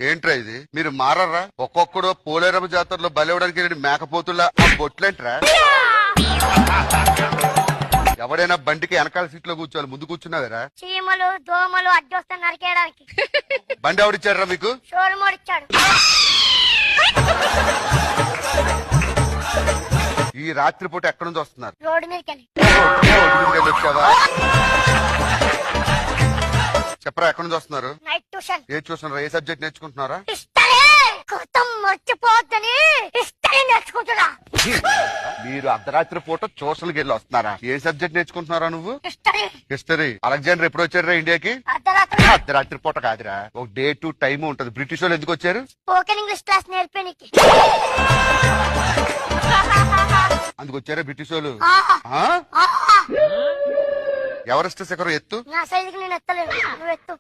ఏంట్రా ఇది మీరు మారరా? ఒక్కొక్కడు పోలేరమ్మ జాతరలో బలివడానికి మేకపోతుల్లా బొట్లేంట్రా? ఎవడైనా బండికి వెనకాల సీట్ లో కూర్చోవాలి, ముందు కూర్చున్నావేరా? చీమలు దోమలు అడ్డొస్తా నరికేయడానికి. బండి ఎవడిచ్చారా మీకు? షోరూమ్ ఇచ్చాడు. ఈ రాత్రిపూట ఎక్కడి నుంచి వస్తున్నారు? రోడ్డు మీదకి వచ్చావా? చెప్పరా ఎక్కడి నుంచి వస్తున్నారు? Night tuition. ఏ చూస్తున్నారా? ఏ సబ్జెక్ట్ నేర్చుకుంటున్నారా? హిస్టరీ కృతం మర్చిపోద్దని హిస్టరీ నేర్చుకుంటున్నా. మీరు అర్ధరాత్రి పూట ట్యూషన్కి వెళ్ళి వస్తున్నారా? ఏ సబ్జెక్ట్ నేర్చుకుంటున్నారా నువ్వు? హిస్టరీ. హిస్టరీ. అలెగ్జాండర్ ఎప్పుడు వచ్చారా ఇండియాకి? అర్ధరాత్రి. అర్ధరాత్రి పూట కాదురా, ఒక డే టు టైం ఉంటది. బ్రిటిష్ వాళ్ళు ఎందుకు వచ్చారు? స్పోకెన్ ఇంగ్లీష్ క్లాస్ నేర్పేనికి. అందుకు వచ్చారా బ్రిటిష్ వాళ్ళు? ఎవరెస్ట్ శిఖరం ఎత్తు. నా సైజుకి నేను ఎత్తలేను, నువ్వు ఎత్తు.